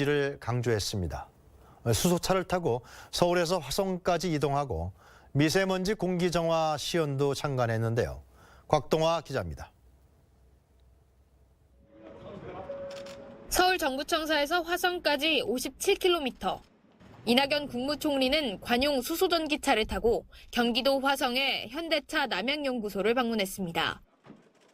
의지를 강조했습니다. 수소차를 타고 서울에서 화성까지 이동하고 미세먼지 공기정화 시연도 참관했는데요. 곽동화 기자입니다. 서울 정부청사에서 화성까지 57km. 이낙연 국무총리는 관용 수소전기차를 타고 경기도 화성의 현대차 남양연구소를 방문했습니다.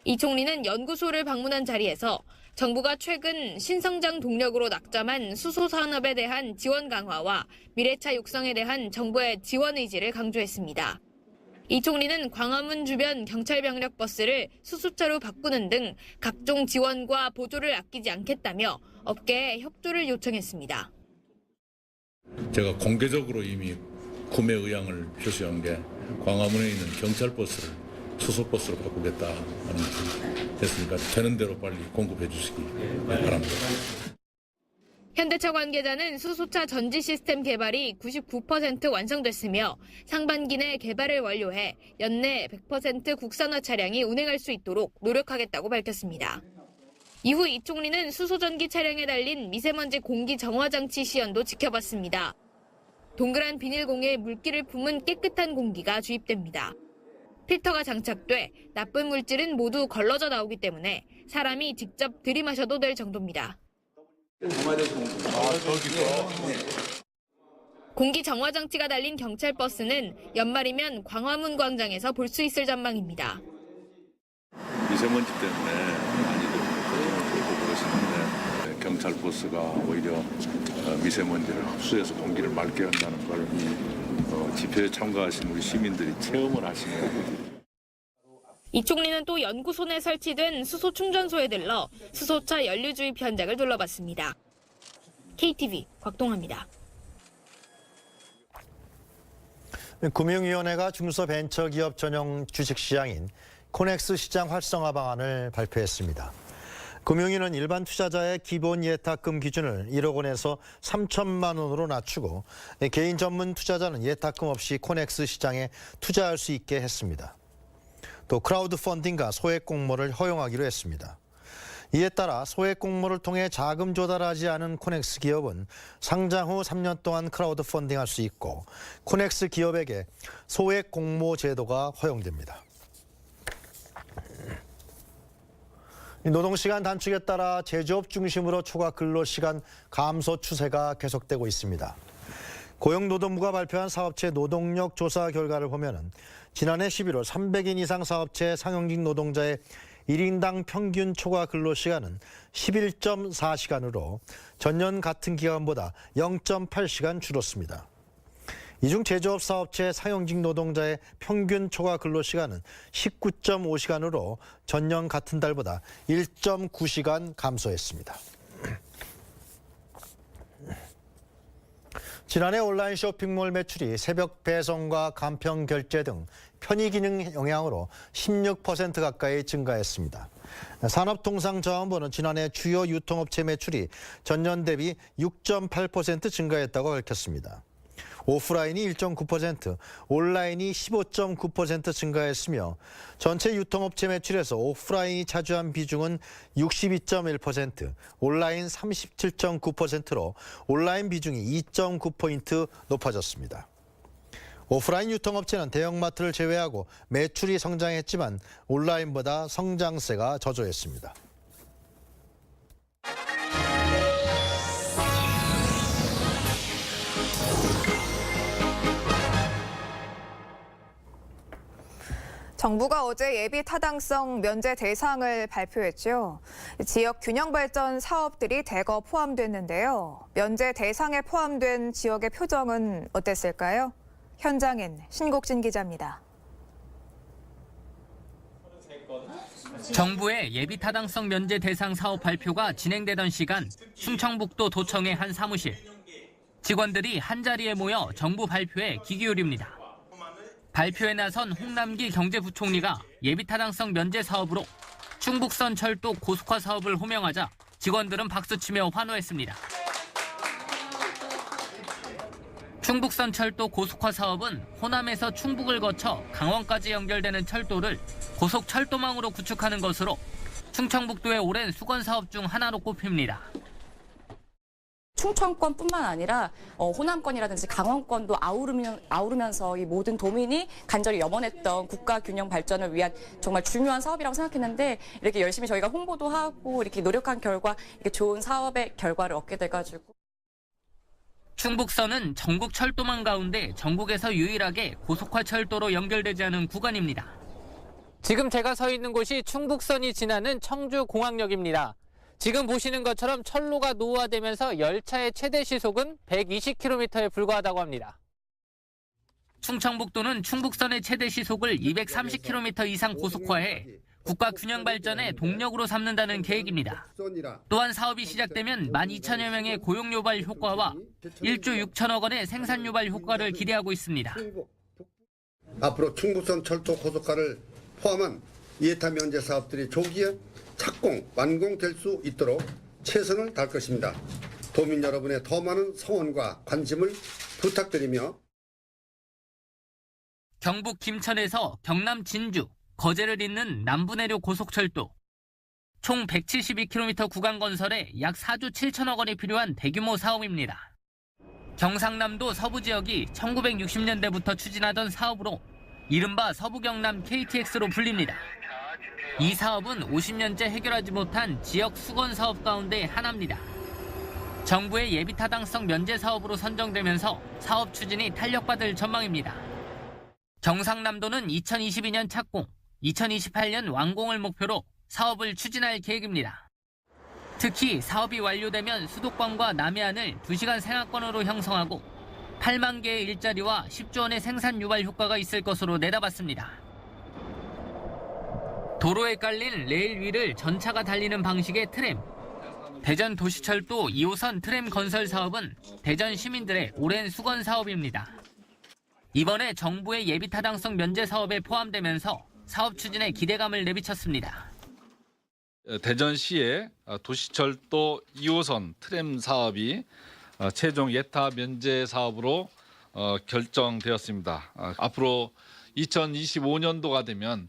이 총리는 연구소를 방문한 자리에서 정부가 최근 신성장 동력으로 낙점한 수소 산업에 대한 지원 강화와 미래차 육성에 대한 정부의 지원 의지를 강조했습니다. 이 총리는 광화문 주변 경찰 병력 버스를 수소차로 바꾸는 등 각종 지원과 보조를 아끼지 않겠다며 업계에 협조를 요청했습니다. 제가 공개적으로 이미 구매 의향을 표시한 게 광화문에 있는 경찰 버스를 수소버스로 바꾸겠다 하는 됐으니까 되는 대로 빨리 공급해 주시기 바랍니다. 현대차 관계자는 수소차 전지 시스템 개발이 99% 완성됐으며 상반기 내 개발을 완료해 연내 100% 국산화 차량이 운행할 수 있도록 노력하겠다고 밝혔습니다. 이후 이 총리는 수소전기 차량에 달린 미세먼지 공기 정화 장치 시연도 지켜봤습니다. 동그란 비닐공에 물기를 품은 깨끗한 공기가 주입됩니다. 필터가 장착돼 나쁜 물질은 모두 걸러져 나오기 때문에 사람이 직접 들이마셔도 될 정도입니다. 공기 정화 장치가 달린 경찰 버스는 연말이면 광화문 광장에서 볼 수 있을 전망입니다. 미세먼지 때문에 많이들 걱정을 들고 그러시는데 경찰 버스가 오히려 미세먼지를 흡수해서 공기를 맑게 한다는 걸 집회에 참가하신 우리 시민들이 체험을 하시는 거예요. 이 총리는 또 연구소 내 설치된 수소 충전소에 들러 수소차 연료 주입 현장을 둘러봤습니다. KTV 곽동화입니다. 금융위원회가 중소벤처기업 전용 주식시장인 코넥스 시장 활성화 방안을 발표했습니다. 금융위는 일반 투자자의 기본 예탁금 기준을 1억 원에서 3천만 원으로 낮추고 개인 전문 투자자는 예탁금 없이 코넥스 시장에 투자할 수 있게 했습니다. 또 크라우드 펀딩과 소액 공모를 허용하기로 했습니다. 이에 따라 소액 공모를 통해 자금 조달하지 않은 코넥스 기업은 상장 후 3년 동안 크라우드 펀딩할 수 있고 코넥스 기업에게 소액 공모 제도가 허용됩니다. 노동시간 단축에 따라 제조업 중심으로 초과 근로시간 감소 추세가 계속되고 있습니다. 고용노동부가 발표한 사업체 노동력 조사 결과를 보면 지난해 11월 300인 이상 사업체 상용직 노동자의 1인당 평균 초과 근로시간은 11.4시간으로 전년 같은 기간보다 0.8시간 줄었습니다. 이 중 제조업 사업체 상용직 노동자의 평균 초과 근로시간은 19.5시간으로 전년 같은 달보다 1.9시간 감소했습니다. 지난해 온라인 쇼핑몰 매출이 새벽 배송과 간편 결제 등 편의 기능 영향으로 16% 가까이 증가했습니다. 산업통상자원부는 지난해 주요 유통업체 매출이 전년 대비 6.8% 증가했다고 밝혔습니다. 오프라인이 1.9%, 온라인이 15.9% 증가했으며 전체 유통업체 매출에서 오프라인이 차지한 비중은 62.1%, 온라인 37.9%로 온라인 비중이 2.9포인트 높아졌습니다. 오프라인 유통업체는 대형마트를 제외하고 매출이 성장했지만 온라인보다 성장세가 저조했습니다. 정부가 어제 예비 타당성 면제 대상을 발표했죠. 지역 균형 발전 사업들이 대거 포함됐는데요. 면제 대상에 포함된 지역의 표정은 어땠을까요? 현장엔 신곡진 기자입니다. 정부의 예비 타당성 면제 대상 사업 발표가 진행되던 시간 충청북도 도청의 한 사무실. 직원들이 한자리에 모여 정부 발표에 귀 기울입니다. 발표에 나선 홍남기 경제부총리가 예비 타당성 면제 사업으로 충북선 철도 고속화 사업을 호명하자 직원들은 박수치며 환호했습니다. 충북선 철도 고속화 사업은 호남에서 충북을 거쳐 강원까지 연결되는 철도를 고속철도망으로 구축하는 것으로 충청북도의 오랜 수건 사업 중 하나로 꼽힙니다. 충청권뿐만 아니라 호남권이라든지 강원권도 아우르면서 이 모든 도민이 간절히 염원했던 국가 균형 발전을 위한 정말 중요한 사업이라고 생각했는데 이렇게 열심히 저희가 홍보도 하고 이렇게 노력한 결과 이렇게 좋은 사업의 결과를 얻게 돼가지고. 충북선은 전국 철도망 가운데 전국에서 유일하게 고속화 철도로 연결되지 않은 구간입니다. 지금 제가 서 있는 곳이 충북선이 지나는 청주공항역입니다. 지금 보시는 것처럼 철로가 노후화되면서 열차의 최대 시속은 120km에 불과하다고 합니다. 충청북도는 충북선의 최대 시속을 230km 이상 고속화해 국가 균형 발전의 동력으로 삼는다는 계획입니다. 또한 사업이 시작되면 12,000여 명의 고용 유발 효과와 1조 6천억 원의 생산 유발 효과를 기대하고 있습니다. 앞으로 충북선 철도 고속화를 포함한 이해타 면제 사업들이 조기에 착공, 완공될 수 있도록 최선을 다할 것입니다. 도민 여러분의 더 많은 성원과 관심을 부탁드리며 경북 김천에서 경남 진주, 거제를 잇는 남부내륙 고속철도. 총 172km 구간 건설에 약 4조 7천억 원이 필요한 대규모 사업입니다. 경상남도 서부 지역이 1960년대부터 추진하던 사업으로 이른바 서부경남 KTX로 불립니다. 이 사업은 50년째 해결하지 못한 지역 수건 사업 가운데 하나입니다. 정부의 예비타당성 면제 사업으로 선정되면서 사업 추진이 탄력받을 전망입니다. 경상남도는 2022년 착공, 2028년 완공을 목표로 사업을 추진할 계획입니다. 특히 사업이 완료되면 수도권과 남해안을 2시간 생활권으로 형성하고 8만 개의 일자리와 10조 원의 생산 유발 효과가 있을 것으로 내다봤습니다. 도로에 깔린 레일 위를 전차가 달리는 방식의 트램. 대전 도시철도 2호선 트램 건설 사업은 대전 시민들의 오랜 수건 사업입니다. 이번에 정부의 예비타당성 면제 사업에 포함되면서 사업 추진에 기대감을 내비쳤습니다. 대전시의 도시철도 2호선 트램 사업이 최종 예타 면제 사업으로 결정되었습니다. 앞으로 2025년도가 되면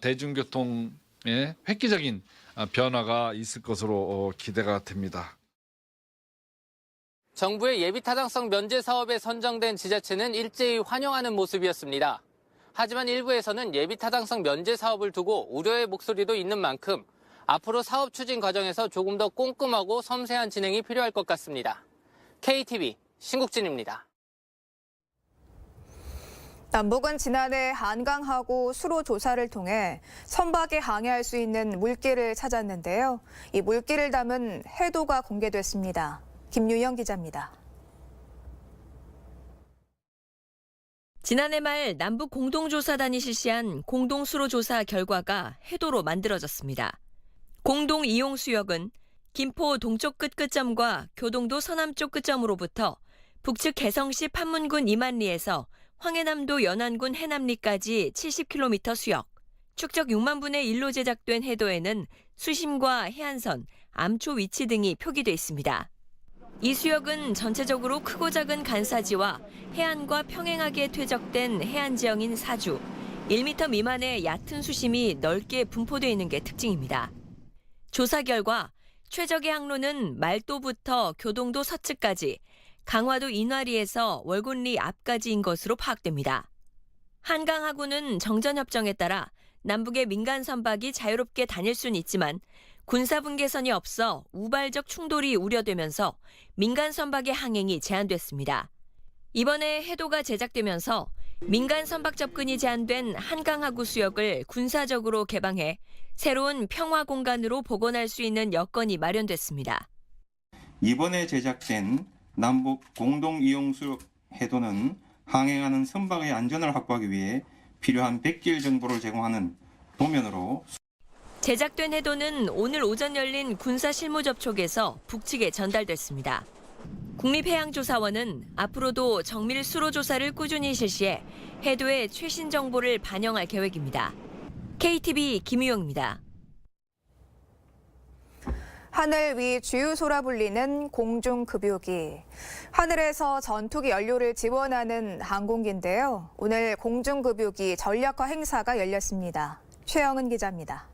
대중교통에 획기적인 변화가 있을 것으로 기대가 됩니다. 정부의 예비타당성 면제 사업에 선정된 지자체는 일제히 환영하는 모습이었습니다. 하지만 일부에서는 예비타당성 면제 사업을 두고 우려의 목소리도 있는 만큼 앞으로 사업 추진 과정에서 조금 더 꼼꼼하고 섬세한 진행이 필요할 것 같습니다. KTV 신국진입니다. 남북은 지난해 한강하고 수로 조사를 통해 선박에 항해할 수 있는 물길을 찾았는데요. 이 물길을 담은 해도가 공개됐습니다. 김유영 기자입니다. 지난해 말 남북 공동조사단이 실시한 공동수로조사 결과가 해도로 만들어졌습니다. 공동이용수역은 김포 동쪽 끝점과 교동도 서남쪽 끝점으로부터 북측 개성시 판문군 이만리에서 황해남도 연안군 해남리까지 70km 수역, 축적 6만 분의 1로 제작된 해도에는 수심과 해안선, 암초 위치 등이 표기돼 있습니다. 이 수역은 전체적으로 크고 작은 간사지와 해안과 평행하게 퇴적된 해안 지형인 사주, 1m 미만의 얕은 수심이 넓게 분포되어 있는 게 특징입니다. 조사 결과 최적의 항로는 말도부터 교동도 서측까지, 강화도 인화리에서 월곤리 앞까지인 것으로 파악됩니다. 한강하고는 정전협정에 따라 남북의 민간 선박이 자유롭게 다닐 수는 있지만 군사분계선이 없어 우발적 충돌이 우려되면서 민간 선박의 항행이 제한됐습니다. 이번에 해도가 제작되면서 민간 선박 접근이 제한된 한강하구 수역을 군사적으로 개방해 새로운 평화 공간으로 복원할 수 있는 여건이 마련됐습니다. 이번에 제작된 남북 공동이용수역 해도는 항행하는 선박의 안전을 확보하기 위해 필요한 백길 정보를 제공하는 도면으로 제작된 해도는 오늘 오전 열린 군사 실무 접촉에서 북측에 전달됐습니다. 국립해양조사원은 앞으로도 정밀 수로 조사를 꾸준히 실시해 해도의 최신 정보를 반영할 계획입니다. KTV 김유영입니다. 하늘 위 주유소라 불리는 공중급유기. 하늘에서 전투기 연료를 지원하는 항공기인데요. 오늘 공중급유기 전략화 행사가 열렸습니다. 최영은 기자입니다.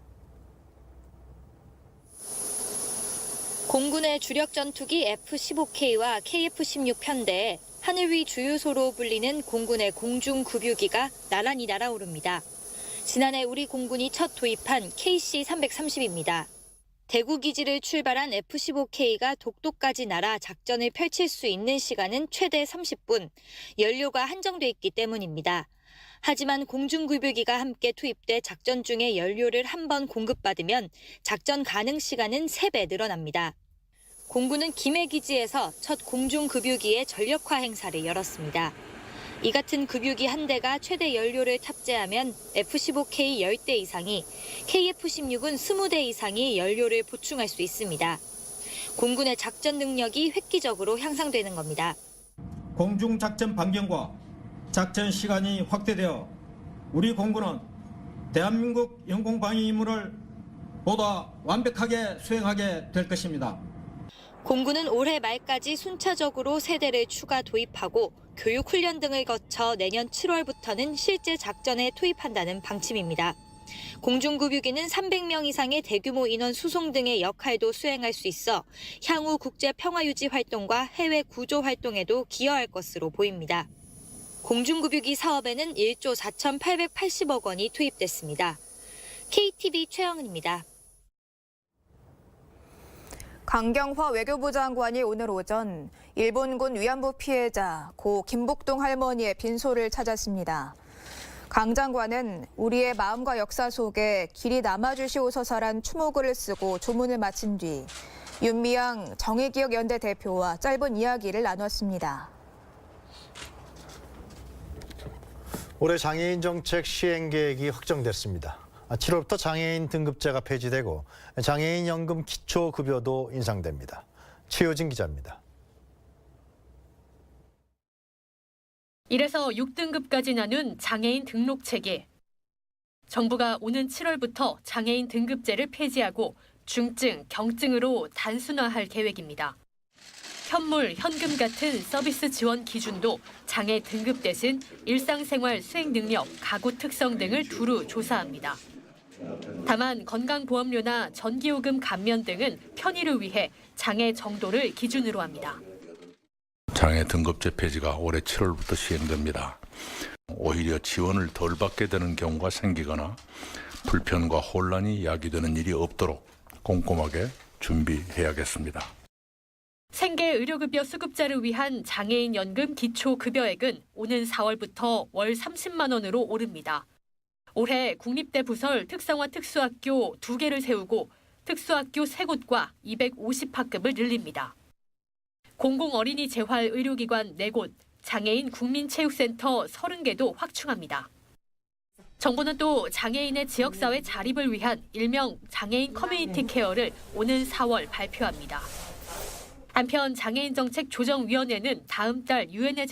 공군의 주력 전투기 F-15K와 KF-16 편대에 하늘 위 주유소로 불리는 공군의 공중급유기가 나란히 날아오릅니다. 지난해 우리 공군이 첫 도입한 KC-330입니다. 대구 기지를 출발한 F-15K가 독도까지 날아 작전을 펼칠 수 있는 시간은 최대 30분, 연료가 한정돼 있기 때문입니다. 하지만 공중급유기가 함께 투입돼 작전 중에 연료를 한 번 공급받으면 작전 가능 시간은 3배 늘어납니다. 공군은 김해기지에서 첫 공중급유기의 전력화 행사를 열었습니다. 이 같은 급유기 한 대가 최대 연료를 탑재하면 F-15K 10대 이상이, KF-16은 20대 이상이 연료를 보충할 수 있습니다. 공군의 작전 능력이 획기적으로 향상되는 겁니다. 공중작전 반경과 작전 시간이 확대되어 우리 공군은 대한민국 영공방위 임무를 보다 완벽하게 수행하게 될 것입니다. 공군은 올해 말까지 순차적으로 세대를 추가 도입하고 교육 훈련 등을 거쳐 내년 7월부터는 실제 작전에 투입한다는 방침입니다. 공중급유기는 300명 이상의 대규모 인원 수송 등의 역할도 수행할 수 있어 향후 국제 평화유지 활동과 해외 구조 활동에도 기여할 것으로 보입니다. 공중급유기 사업에는 1조 4,880억 원이 투입됐습니다. KTV 최영은입니다. 강경화 외교부 장관이 오늘 오전 일본군 위안부 피해자 고 김복동 할머니의 빈소를 찾았습니다. 강 장관은 우리의 마음과 역사 속에 길이 남아주시옵소서란 추모글을 쓰고 조문을 마친 뒤 윤미향 정의기억연대 대표와 짧은 이야기를 나눴습니다. 올해 장애인 정책 시행 계획이 확정됐습니다. 7월부터 장애인 등급제가 폐지되고 장애인 연금 기초급여도 인상됩니다. 최효진 기자입니다. 1에서 6등급까지 나눈 장애인 등록 체계. 정부가 오는 7월부터 장애인 등급제를 폐지하고 중증, 경증으로 단순화할 계획입니다. 현물, 현금 같은 서비스 지원 기준도 장애 등급 대신 일상생활 수행 능력, 가구 특성 등을 두루 조사합니다. 다만 건강보험료나 전기요금 감면 등은 편의를 위해 장애 정도를 기준으로 합니다. 장애 등급제 폐지가 올해 7월부터 시행됩니다. 오히려 지원을 덜 받게 되는 경우가 생기거나 불편과 혼란이 야기되는 일이 없도록 꼼꼼하게 준비해야겠습니다. 생계 의료급여 수급자를 위한 장애인 연금 기초급여액은 오는 4월부터 월 30만 원으로 오릅니다. 올해 국립대 부설 특성화 특수학교 2개를 세우고 특수학교 3곳과 250학급을 늘립니다. 공공어린이 재활 의료기관 4곳, 장애인 국민체육센터 30개도 확충합니다. 정부는 또 장애인의 지역사회 자립을 위한 일명 장애인 커뮤니티 케어를 오는 4월 발표합니다. 한편 장애인 정책 조정위원회는 다음 달 유엔에